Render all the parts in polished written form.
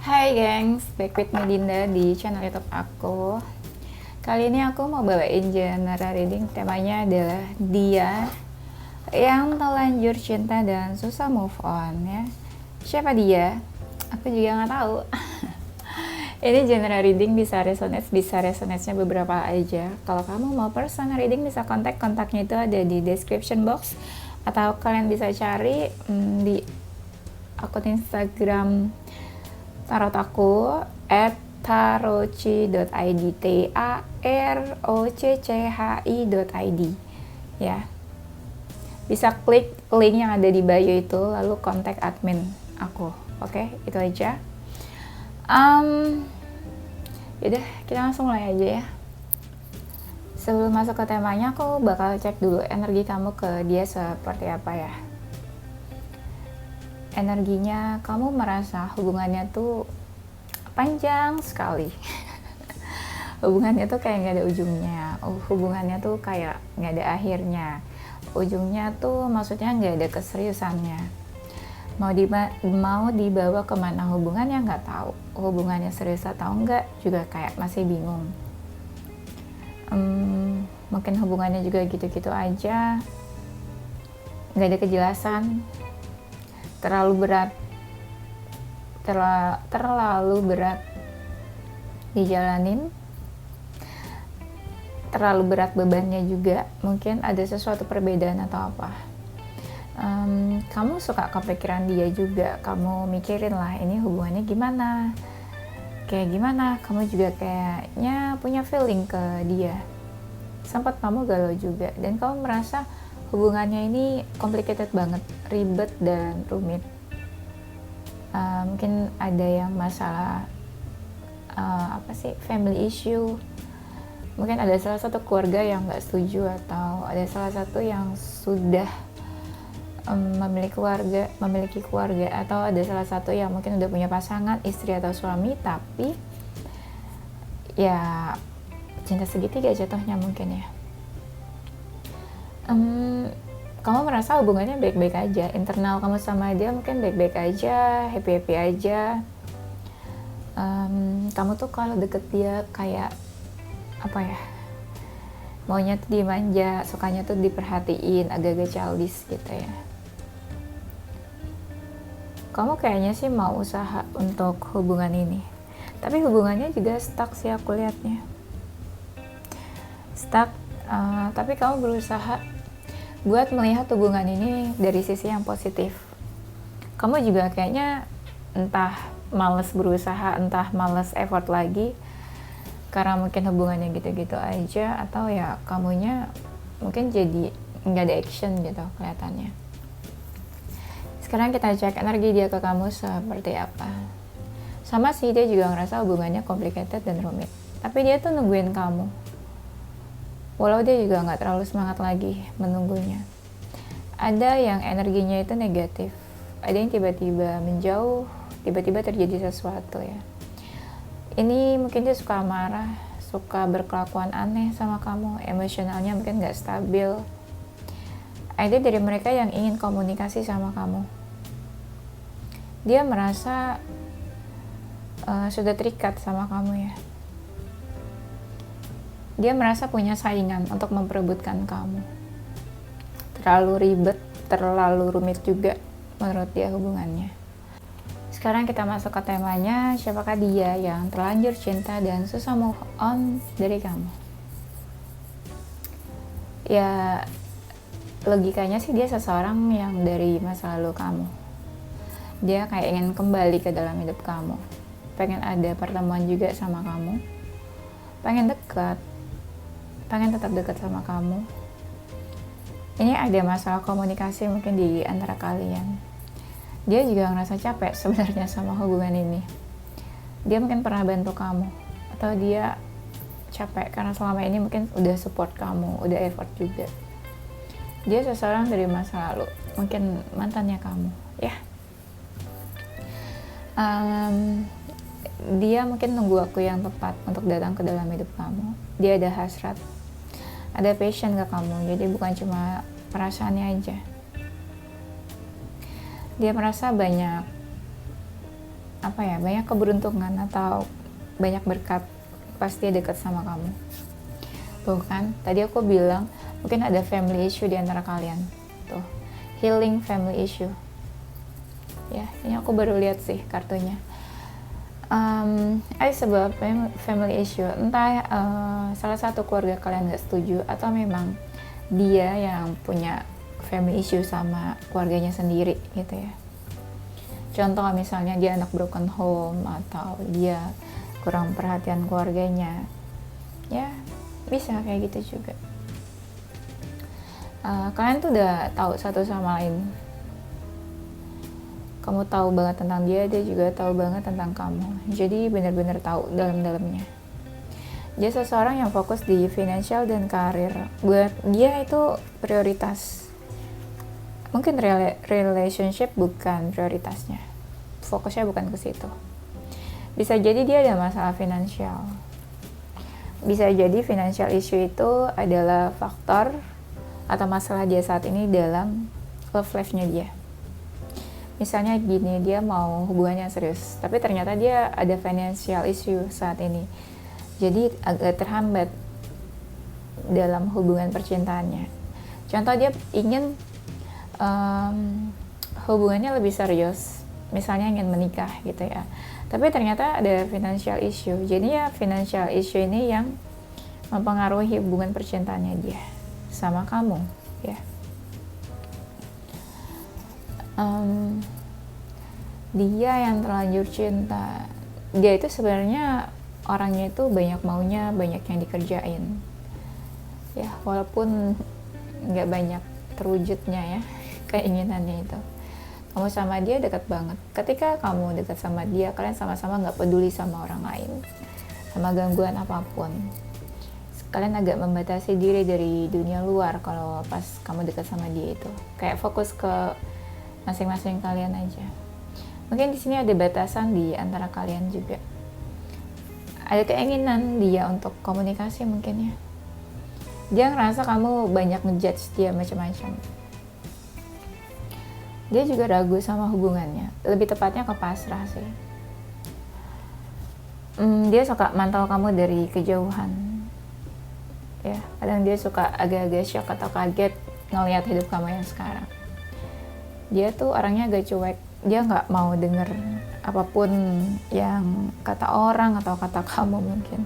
Hai gengs, back with me Dinda di channel YouTube aku. Kali ini aku mau bawain genre reading, temanya adalah dia yang terlanjur cinta dan susah move on ya. Siapa dia? Aku juga nggak tahu. Ini genre reading bisa resonate-nya beberapa aja. Kalau kamu mau personal reading bisa kontaknya itu ada di description box, atau kalian bisa cari di akun Instagram tarot aku @tarocchi.id, tarocchi.id ya. Bisa klik link yang ada di bio itu lalu kontak admin aku. Oke, itu aja. Yaudah, kita langsung mulai aja ya. Sebelum masuk ke temanya, aku bakal cek dulu energi kamu ke dia seperti apa ya. Energinya kamu merasa hubungannya tuh panjang sekali. Hubungannya tuh kayak nggak ada ujungnya. Hubungannya tuh kayak nggak ada akhirnya. Ujungnya tuh maksudnya nggak ada keseriusannya. Mau dibawa kemana hubungannya nggak tahu. Hubungannya serius atau enggak juga kayak masih bingung. Mungkin hubungannya juga gitu-gitu aja. Nggak ada kejelasan. Terlalu berat dijalanin, terlalu berat bebannya juga. Mungkin ada sesuatu perbedaan atau apa. Kamu suka kepikiran dia juga, kamu mikirin lah ini hubungannya gimana, kayak gimana. Kamu juga kayaknya punya feeling ke dia, sempat kamu galau juga, dan kamu merasa hubungannya ini complicated banget, ribet dan rumit. Mungkin ada yang masalah family issue. Mungkin ada salah satu keluarga yang nggak setuju, atau ada salah satu yang sudah memiliki keluarga, atau ada salah satu yang mungkin udah punya pasangan, istri atau suami, tapi ya cinta segitiga jatuhnya mungkin ya. Kamu merasa hubungannya baik-baik aja, internal kamu sama dia mungkin baik-baik aja, happy-happy aja. Kamu tuh kalau deket dia kayak apa ya, maunya tuh dimanja, sukanya tuh diperhatiin, agak-agak childish gitu ya. Kamu kayaknya sih mau usaha untuk hubungan ini, tapi hubungannya juga stuck sih aku liatnya. Stuck, tapi kamu berusaha buat melihat hubungan ini dari sisi yang positif. Kamu juga kayaknya entah males berusaha, entah males effort lagi, karena mungkin hubungannya gitu-gitu aja, atau ya kamunya mungkin jadi nggak ada action gitu kelihatannya. Sekarang kita cek energi dia ke kamu seperti apa. Sama sih, dia juga ngerasa hubungannya complicated dan rumit, tapi dia tuh nungguin kamu. Walau dia juga nggak terlalu semangat lagi menunggunya. Ada yang energinya itu negatif, ada yang tiba-tiba menjauh, tiba-tiba terjadi sesuatu ya. Ini mungkin dia suka marah, suka berkelakuan aneh sama kamu, emosionalnya mungkin nggak stabil. Ada dari mereka yang ingin komunikasi sama kamu. Dia merasa sudah terikat sama kamu ya. Dia merasa punya saingan untuk memperebutkan kamu. Terlalu ribet, terlalu rumit juga menurut dia hubungannya. Sekarang kita masuk ke temanya, siapakah dia yang terlanjur cinta dan susah move on dari kamu. Ya, logikanya sih dia seseorang yang dari masa lalu kamu. Dia kayak ingin kembali ke dalam hidup kamu, pengen ada pertemuan juga sama kamu, pengen dekat, pengen tetap dekat sama kamu. Ini ada masalah komunikasi mungkin di antara kalian. Dia juga ngerasa capek sebenarnya sama hubungan ini. Dia mungkin pernah bantu kamu, atau dia capek karena selama ini mungkin udah support kamu, udah effort juga. Dia seseorang dari masa lalu, mungkin mantannya kamu ya. Dia mungkin nunggu waktu yang tepat untuk datang ke dalam hidup kamu. Dia ada hasrat, ada passion ke kamu, jadi bukan cuma perasaannya aja. Dia merasa banyak banyak keberuntungan atau banyak berkat pas dia dekat sama kamu. Tuh kan, tadi aku bilang mungkin ada family issue di antara kalian. Tuh, healing family issue. Ya, ini aku baru lihat sih kartunya. Sebab family issue, entah salah satu keluarga kalian gak setuju atau memang dia yang punya family issue sama keluarganya sendiri gitu ya. Contoh misalnya dia anak broken home atau dia kurang perhatian keluarganya, ya bisa kayak gitu juga. Kalian tuh udah tahu satu sama lain. Kamu tahu banget tentang dia juga tahu banget tentang kamu. Jadi benar-benar tahu dalam-dalamnya. Dia seseorang yang fokus di financial dan karir. Buat dia itu prioritas. Mungkin relationship bukan prioritasnya. Fokusnya bukan ke situ. Bisa jadi dia ada masalah finansial. Bisa jadi financial issue itu adalah faktor atau masalah dia saat ini dalam love life-nya dia. Misalnya gini, dia mau hubungannya serius, tapi ternyata dia ada financial issue saat ini. Jadi agak terhambat dalam hubungan percintaannya. Contoh dia ingin hubungannya lebih serius, misalnya ingin menikah gitu ya. Tapi ternyata ada financial issue. Jadi ya financial issue ini yang mempengaruhi hubungan percintaannya dia sama kamu ya. Dia yang terlanjur cinta, dia itu sebenarnya orangnya itu banyak maunya, banyak yang dikerjain ya, walaupun nggak banyak terwujudnya ya keinginannya itu. Kamu sama dia dekat banget. Ketika kamu dekat sama dia, kalian sama-sama nggak peduli sama orang lain, sama gangguan apapun. Kalian agak membatasi diri dari dunia luar kalau pas kamu dekat sama dia itu. Kayak fokus ke masing-masing kalian aja. Mungkin di sini ada batasan di antara kalian juga. Ada keinginan dia untuk komunikasi mungkin ya. Dia ngerasa kamu banyak ngejudge dia macam-macam. Dia juga ragu sama hubungannya. Lebih tepatnya ke pasrah sih. Dia suka mantau kamu dari kejauhan. Ya, kadang dia suka agak-agak shock atau kaget ngelihat hidup kamu yang sekarang. Dia tuh orangnya agak cuek. Dia nggak mau denger apapun yang kata orang atau kata kamu mungkin.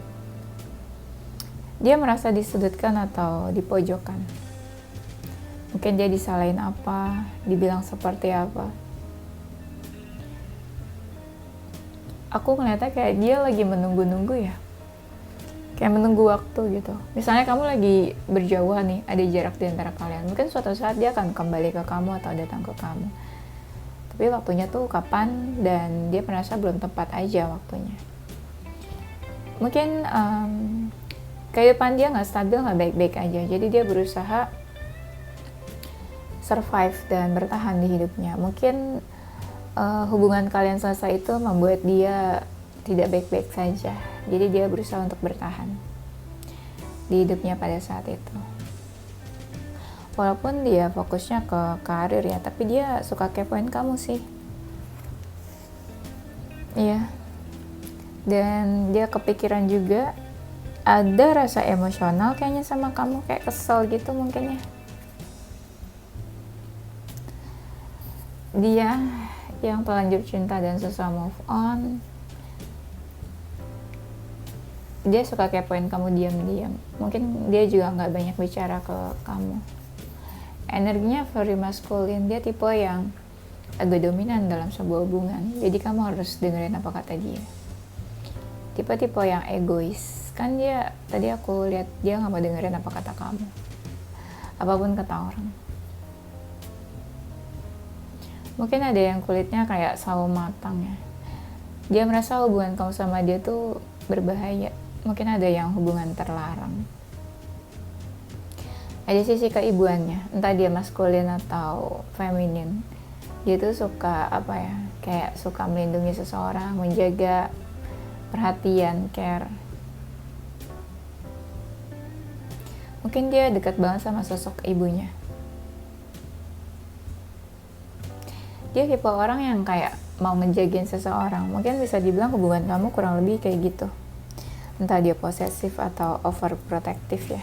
Dia merasa disudutkan atau dipojokkan. Mungkin dia disalahin apa, dibilang seperti apa. Aku ngeliatnya kayak dia lagi menunggu-nunggu ya. Kayak menunggu waktu gitu. Misalnya kamu lagi berjauhan nih, ada jarak di antara kalian. Mungkin suatu saat dia akan kembali ke kamu atau datang ke kamu. Tapi waktunya tuh kapan, dan dia merasa belum tepat aja waktunya. Mungkin kehidupan dia nggak stabil, nggak baik-baik aja. Jadi dia berusaha survive dan bertahan di hidupnya. Mungkin hubungan kalian selesai itu membuat dia tidak baik-baik saja. Jadi dia berusaha untuk bertahan di hidupnya pada saat itu. Walaupun dia fokusnya ke karir ya, tapi dia suka kepoin kamu sih. Iya. Dan dia kepikiran juga, ada rasa emosional kayaknya sama kamu, kayak kesel gitu mungkin ya. Dia yang terlanjur cinta dan susah move on. Dia suka kepoin kamu diam-diam. Mungkin dia juga nggak banyak bicara ke kamu. Energinya very masculine. Dia tipe yang agak dominan dalam sebuah hubungan. Jadi kamu harus dengerin apa kata dia. Tipe-tipe yang egois. Kan dia, tadi aku lihat dia nggak mau dengerin apa kata kamu. Apapun kata orang. Mungkin ada yang kulitnya kayak sawo matang ya. Dia merasa hubungan kamu sama dia tuh berbahaya. Mungkin ada yang hubungan terlarang. Ada sisi keibuannya, entah dia maskulin atau feminin. Dia tuh suka kayak suka melindungi seseorang, menjaga perhatian, care. Mungkin dia dekat banget sama sosok ibunya. Dia tipe orang yang kayak mau ngejagain seseorang. Mungkin bisa dibilang hubungan kamu kurang lebih kayak gitu. Entah dia posesif atau overprotective ya.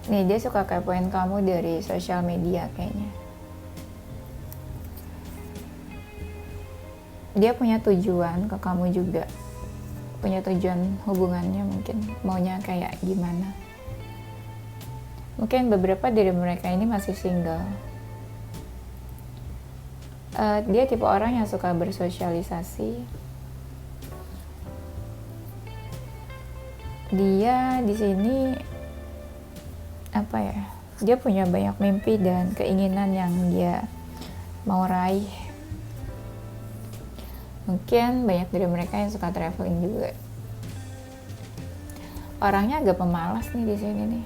Nih, dia suka kepoin kamu dari sosial media kayaknya. Dia punya tujuan ke kamu juga. Punya tujuan hubungannya mungkin. Maunya kayak gimana. Mungkin beberapa dari mereka ini masih single. Dia tipe orang yang suka bersosialisasi. Dia di sini apa ya? Dia punya banyak mimpi dan keinginan yang dia mau raih. Mungkin banyak dari mereka yang suka traveling juga. Orangnya agak pemalas nih di sini nih.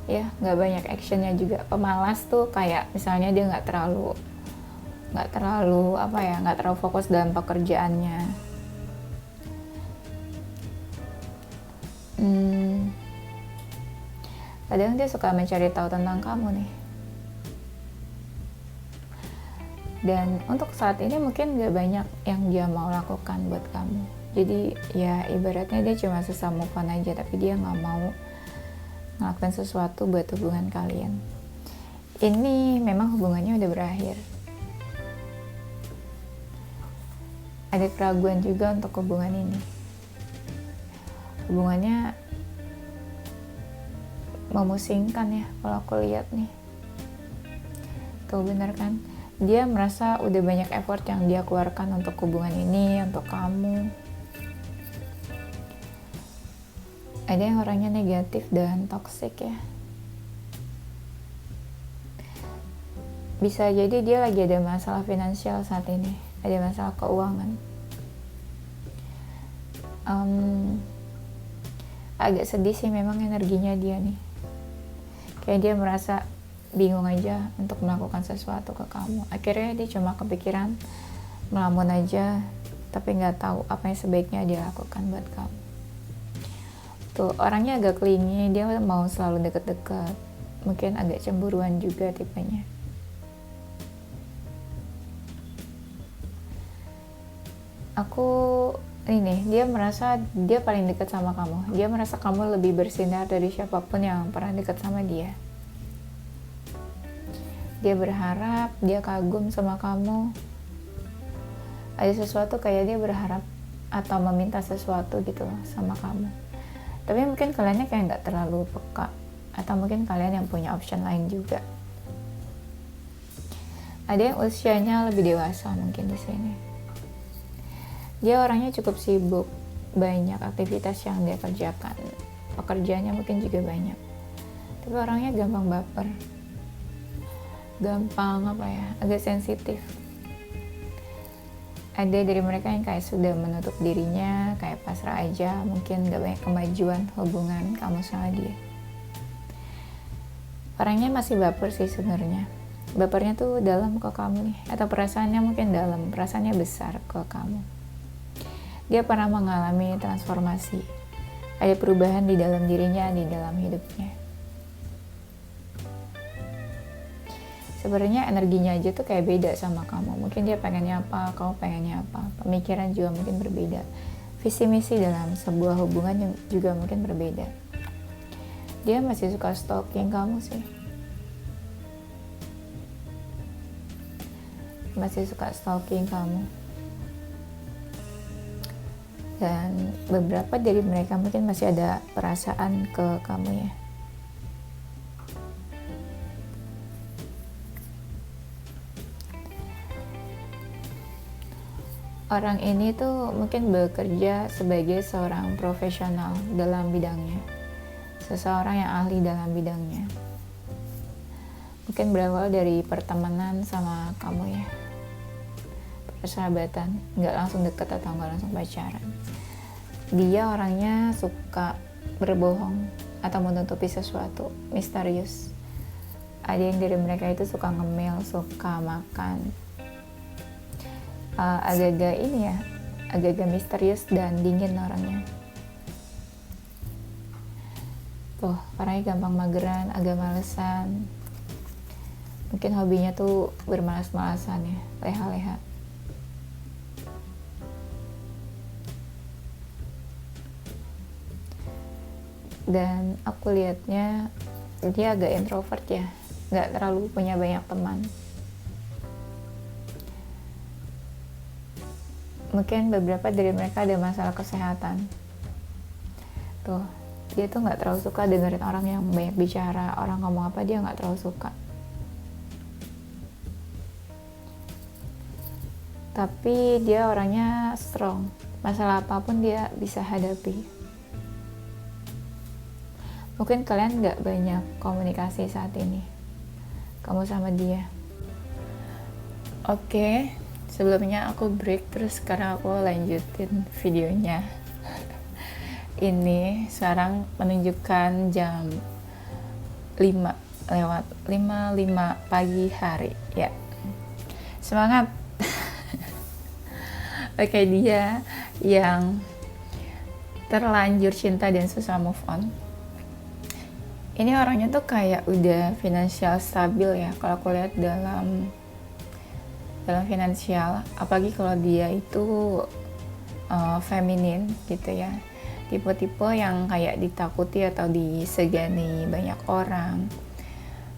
Ya, nggak banyak actionnya juga. Pemalas tuh kayak misalnya dia nggak terlalu fokus dalam pekerjaannya. Kadang dia suka mencari tahu tentang kamu nih. Dan untuk saat ini mungkin gak banyak yang dia mau lakukan buat kamu. Jadi ya ibaratnya dia cuma susah move on aja, tapi dia gak mau ngelakuin sesuatu buat hubungan kalian. Ini memang hubungannya udah berakhir. Ada keraguan juga untuk hubungan ini. Hubungannya memusingkan ya kalau aku lihat nih. Tuh bener kan? Dia merasa udah banyak effort yang dia keluarkan untuk hubungan ini, untuk kamu. Ada yang orangnya negatif dan toksik ya. Bisa jadi dia lagi ada masalah finansial saat ini, ada masalah keuangan. Agak sedih sih memang energinya dia nih. Kayak dia merasa bingung aja untuk melakukan sesuatu ke kamu. Akhirnya dia cuma kepikiran melamun aja, tapi nggak tahu apa yang sebaiknya dia lakukan buat kamu. Tuh, orangnya agak clingy, dia mau selalu deket-deket. Mungkin agak cemburuan juga tipenya. Dia merasa dia paling dekat sama kamu. Dia merasa kamu lebih bersinar dari siapapun yang pernah dekat sama dia. Dia berharap, dia kagum sama kamu. Ada sesuatu kayak dia berharap atau meminta sesuatu gitu loh sama kamu. Tapi mungkin kaliannya kayak nggak terlalu peka, atau mungkin kalian yang punya option lain juga. Ada yang usianya lebih dewasa mungkin di sini. Dia orangnya cukup sibuk, banyak aktivitas yang dia kerjakan. Pekerjaannya mungkin juga banyak. Tapi orangnya gampang baper. Agak sensitif. Ada dari mereka yang kayak sudah menutup dirinya, kayak pasrah aja, mungkin gak banyak kemajuan hubungan kamu sama dia. Orangnya masih baper sih sebenarnya. Bapernya tuh dalam ke kamu nih, atau perasaannya mungkin dalam, perasaannya besar ke kamu. Dia pernah mengalami transformasi. Ada perubahan di dalam dirinya, di dalam hidupnya. Sebenarnya energinya aja tuh kayak beda sama kamu. Mungkin dia pengennya apa, kamu pengennya apa. Pemikiran juga mungkin berbeda. Visi misi dalam sebuah hubungan juga mungkin berbeda. Dia masih suka stalking kamu sih. Masih suka stalking kamu. Dan beberapa dari mereka mungkin masih ada perasaan ke kamu ya. Orang ini tuh mungkin bekerja sebagai seorang profesional dalam bidangnya. Seseorang yang ahli dalam bidangnya. Mungkin berawal dari pertemanan sama kamu ya. Persahabatan, nggak langsung deket atau nggak langsung pacaran. Dia orangnya suka berbohong atau menutupi sesuatu, misterius. Ada yang dari mereka itu suka ngemil, suka makan. Agak-agak misterius dan dingin orangnya. Tuh, orangnya gampang mageran, agak malesan. Mungkin hobinya tuh bermalas-malasan ya, leha-leha. Dan aku lihatnya dia agak introvert ya, nggak terlalu punya banyak teman. Mungkin beberapa dari mereka ada masalah kesehatan. Tuh, dia tuh nggak terlalu suka dengerin orang yang banyak bicara, orang ngomong apa dia nggak terlalu suka. Tapi dia orangnya strong, masalah apapun dia bisa hadapi. Mungkin kalian nggak banyak komunikasi saat ini, kamu sama dia. Oke, sebelumnya aku break, terus sekarang aku lanjutin videonya. Ini sekarang menunjukkan jam 5:05 pagi hari ya. Semangat. Oke, dia yang terlanjur cinta dan susah move on. Ini orangnya tuh kayak udah finansial stabil ya, kalau aku lihat dalam finansial, apalagi kalau dia itu feminin gitu ya, tipe-tipe yang kayak ditakuti atau disegani banyak orang,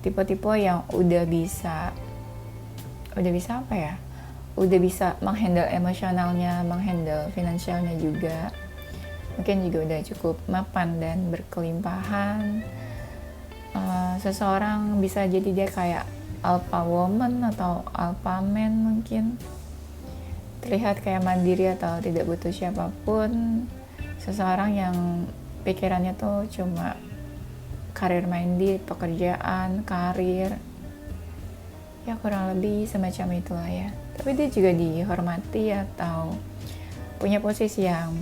tipe-tipe yang udah bisa apa ya, udah bisa menghandle emosionalnya, menghandle finansialnya juga, mungkin juga udah cukup mapan dan berkelimpahan. Seseorang bisa jadi dia kayak alpha woman atau alpha man, mungkin terlihat kayak mandiri atau tidak butuh siapapun. Seseorang yang pikirannya tuh cuma karir minded, pekerjaan, karir, ya kurang lebih semacam itulah ya. Tapi dia juga dihormati atau punya posisi yang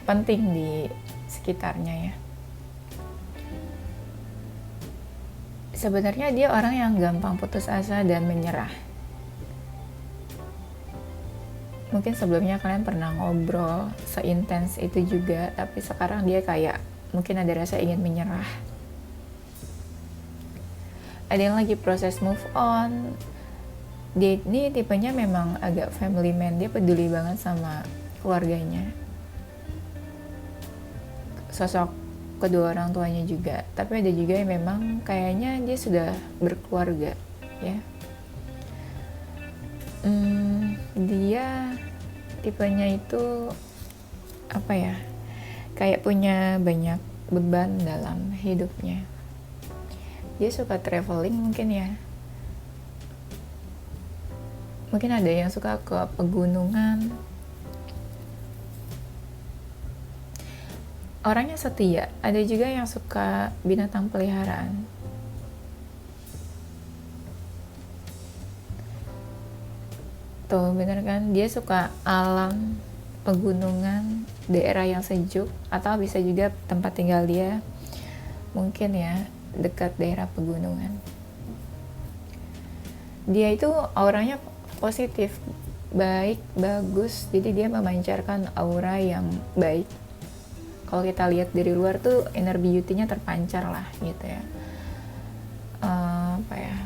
penting di sekitarnya ya. Sebenarnya dia orang yang gampang putus asa dan menyerah. Mungkin sebelumnya kalian pernah ngobrol seintens itu juga, tapi sekarang dia kayak mungkin ada rasa ingin menyerah. Ada yang lagi proses move on. Dia ini tipenya memang agak family man, dia peduli banget sama keluarganya, sosok kedua orang tuanya juga. Tapi ada juga yang memang kayaknya dia sudah berkeluarga ya. Dia tipenya itu apa ya, kayak punya banyak beban dalam hidupnya. Dia suka traveling mungkin ya, mungkin ada yang suka ke pegunungan. Orangnya setia, ada juga yang suka binatang peliharaan. Tuh bener kan, dia suka alam, pegunungan, daerah yang sejuk, atau bisa juga tempat tinggal dia mungkin ya dekat daerah pegunungan. Dia itu auranya positif, baik, bagus, jadi dia memancarkan aura yang baik. Kalau kita lihat dari luar tuh energi beauty-nya terpancar lah gitu ya,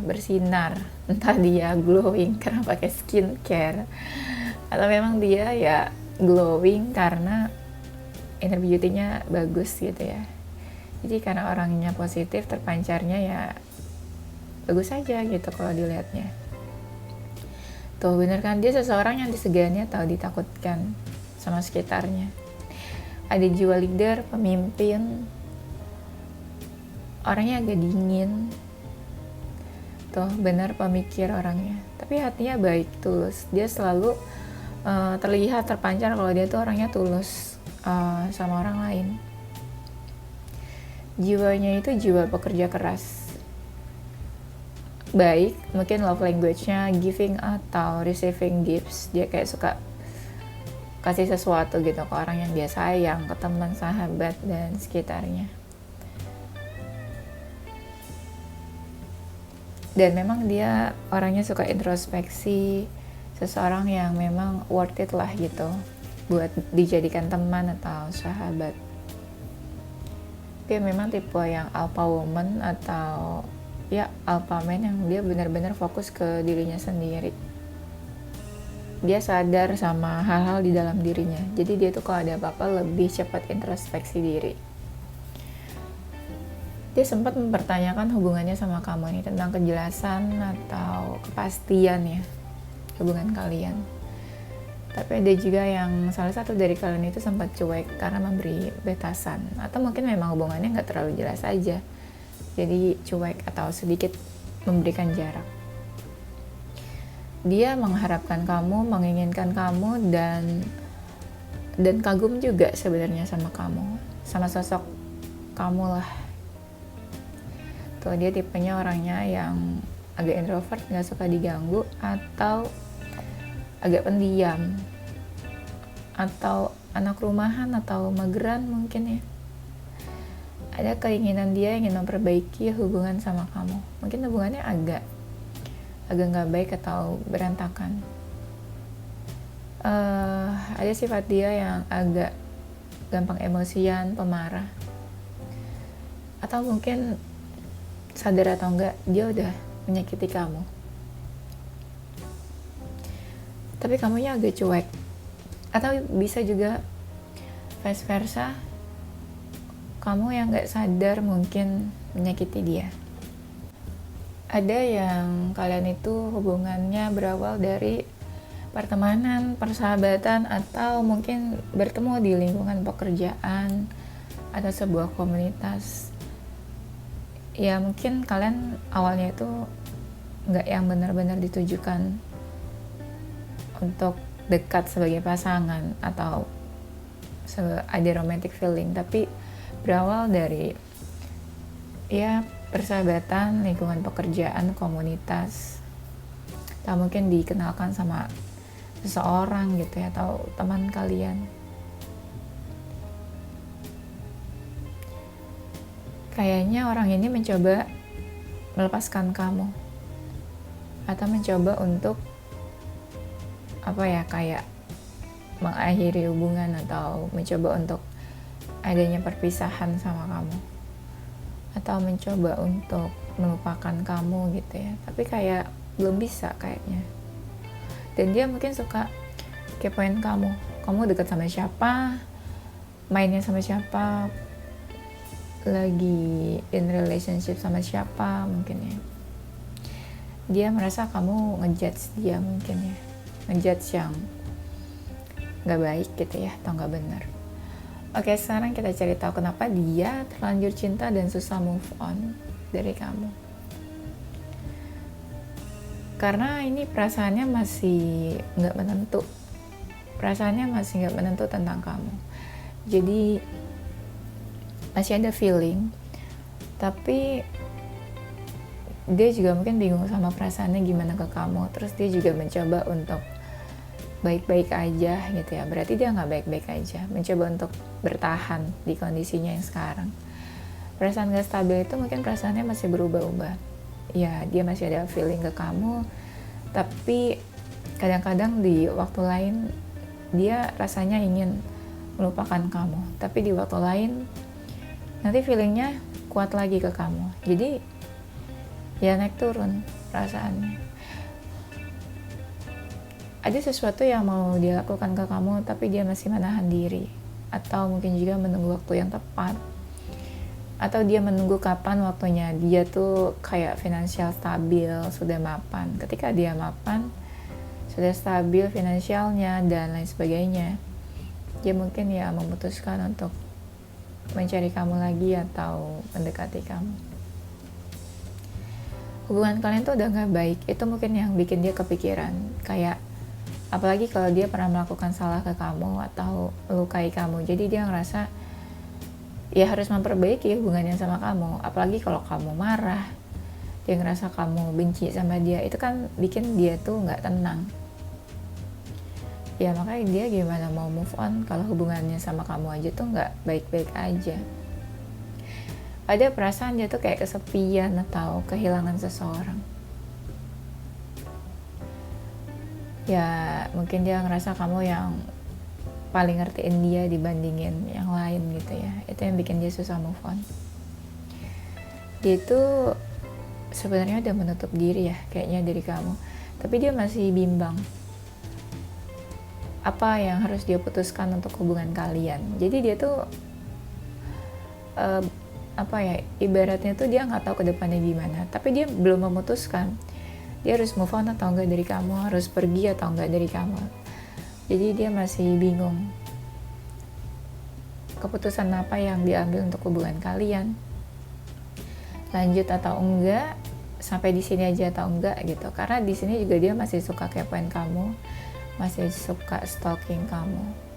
bersinar. Entah dia glowing karena pakai skincare, atau memang dia ya glowing karena energi beauty-nya bagus gitu ya. Jadi karena orangnya positif, terpancarnya ya bagus aja gitu kalau dilihatnya. Tuh bener kan, dia seseorang yang disegani atau ditakutkan sama sekitarnya. Ada jiwa leader, pemimpin, orangnya agak dingin. Tuh benar, pemikir orangnya, tapi hatinya baik, tulus. Dia selalu terlihat terpancar kalau dia tuh orangnya tulus sama orang lain. Jiwanya itu jiwa pekerja keras, baik, mungkin love language-nya giving atau receiving gifts. Dia kayak suka kasih sesuatu gitu ke orang yang dia sayang, ke teman, sahabat, dan sekitarnya. Dan memang dia orangnya suka introspeksi, seseorang yang memang worth it lah gitu buat dijadikan teman atau sahabat. Dia memang tipe yang alpha woman atau ya alpha man yang dia benar-benar fokus ke dirinya sendiri. Dia sadar sama hal-hal di dalam dirinya, jadi dia tuh kalau ada apa-apa lebih cepat introspeksi diri. Dia sempat mempertanyakan hubungannya sama kamu nih, tentang kejelasan atau kepastian ya hubungan kalian. Tapi ada juga yang salah satu dari kalian itu sempat cuek karena memberi batasan, atau mungkin memang hubungannya nggak terlalu jelas aja, jadi cuek atau sedikit memberikan jarak. Dia mengharapkan kamu, menginginkan kamu, dan kagum juga sebenarnya sama kamu, sama sosok kamu lah. Tuh, dia tipenya orangnya yang agak introvert, nggak suka diganggu, atau agak pendiam, atau anak rumahan, atau mageran mungkin ya. Ada keinginan dia ingin memperbaiki hubungan sama kamu. Mungkin hubungannya agak nggak baik atau berantakan. Ada sifat dia yang agak gampang emosian, pemarah, atau mungkin sadar atau enggak dia udah menyakiti kamu, tapi kamunya agak cuek. Atau bisa juga vice versa, kamu yang gak sadar mungkin menyakiti dia. Ada yang kalian itu hubungannya berawal dari pertemanan, persahabatan, atau mungkin bertemu di lingkungan pekerjaan atau sebuah komunitas. Ya mungkin kalian awalnya itu gak yang benar-benar ditujukan untuk dekat sebagai pasangan atau ada romantic feeling, tapi berawal dari ya persahabatan, lingkungan pekerjaan, komunitas, atau mungkin dikenalkan sama seseorang gitu ya, atau teman kalian. Kayaknya orang ini mencoba melepaskan kamu, atau mencoba untuk kayak mengakhiri hubungan, atau mencoba untuk adanya perpisahan sama kamu, atau mencoba untuk melupakan kamu gitu ya, tapi kayak belum bisa kayaknya. Dan dia mungkin suka kepoin kamu dekat sama siapa, mainnya sama siapa, lagi in relationship sama siapa mungkin ya. Dia merasa kamu ngejudge dia mungkin ya, ngejudge yang gak baik gitu ya, atau gak benar. Oke, sekarang kita cari tahu kenapa dia terlanjur cinta dan susah move on dari kamu. Karena ini perasaannya masih gak menentu. Perasaannya masih gak menentu tentang kamu. Jadi masih ada feeling, tapi dia juga mungkin bingung sama perasaannya gimana ke kamu. Terus dia juga mencoba untuk baik-baik aja gitu ya. Berarti dia nggak baik-baik aja, mencoba untuk bertahan di kondisinya yang sekarang. Perasaan gak stabil itu mungkin perasaannya masih berubah-ubah ya. Dia masih ada feeling ke kamu, tapi kadang-kadang di waktu lain dia rasanya ingin melupakan kamu, tapi di waktu lain nanti feelingnya kuat lagi ke kamu. Jadi ya naik turun perasaannya. Ada sesuatu yang mau dia lakukan ke kamu, tapi dia masih menahan diri, atau mungkin juga menunggu waktu yang tepat, atau dia menunggu kapan waktunya dia tuh kayak finansial stabil, sudah mapan. Ketika dia mapan, sudah stabil finansialnya dan lain sebagainya, dia mungkin ya memutuskan untuk mencari kamu lagi atau mendekati kamu. Hubungan kalian tuh udah gak baik, itu mungkin yang bikin dia kepikiran. Kayak apalagi kalau dia pernah melakukan salah ke kamu atau melukai kamu, jadi dia ngerasa ya harus memperbaiki hubungannya sama kamu. Apalagi kalau kamu marah, dia ngerasa kamu benci sama dia, itu kan bikin dia tuh gak tenang. Ya makanya dia gimana mau move on kalau hubungannya sama kamu aja tuh gak baik-baik aja. Ada perasaan dia tuh kayak kesepian atau kehilangan seseorang. Ya mungkin dia ngerasa kamu yang paling ngertiin dia dibandingin yang lain gitu ya. Itu yang bikin dia susah move on. Dia itu sebenarnya udah menutup diri ya kayaknya dari kamu, tapi dia masih bimbang apa yang harus dia putuskan untuk hubungan kalian. Jadi dia tuh apa ya, ibaratnya tuh dia nggak tahu ke depannya gimana, tapi dia belum memutuskan dia harus move on atau enggak dari kamu, harus pergi atau enggak dari kamu. Jadi dia masih bingung keputusan apa yang diambil untuk hubungan kalian, lanjut atau enggak, sampai di sini aja atau enggak gitu. Karena di sini juga dia masih suka kepoin kamu, masih suka stalking kamu.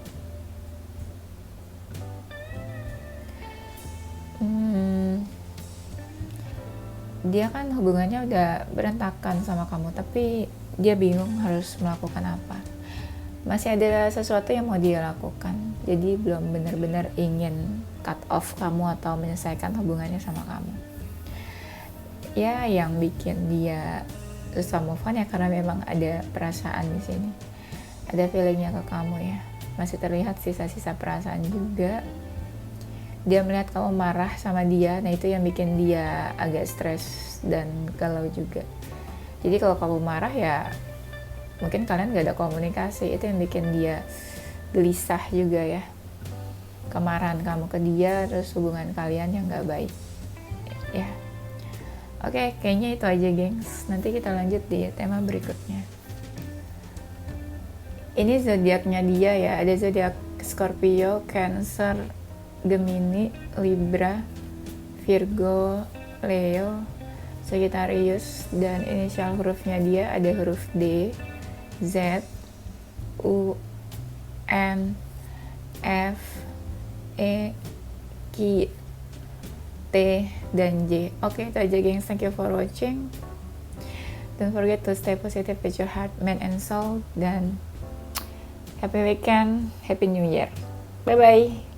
Dia kan hubungannya udah berantakan sama kamu, tapi dia bingung harus melakukan apa. Masih ada sesuatu yang mau dia lakukan, jadi belum benar-benar ingin cut off kamu atau menyelesaikan hubungannya sama kamu. Ya, yang bikin dia susah move on ya karena memang ada perasaan di sini, ada feelingnya ke kamu ya, masih terlihat sisa-sisa perasaan juga. Dia melihat kamu marah sama dia, nah itu yang bikin dia agak stres dan galau juga. Jadi kalau kamu marah ya mungkin kalian gak ada komunikasi, itu yang bikin dia gelisah juga ya. Kemarahan kamu ke dia, terus hubungan kalian yang gak baik ya. Oke, kayaknya itu aja gengs, nanti kita lanjut di tema berikutnya. Ini zodiaknya dia ya, ada zodiak Scorpio, Cancer, Gemini, Libra, Virgo, Leo, Sagittarius, dan inisial hurufnya dia ada huruf D, Z, U, N, F, E, Q, T, dan J. Oke, itu aja gengs, thank you for watching. Don't forget to stay positive with your heart, mind and soul, dan happy weekend, happy new year. Bye bye.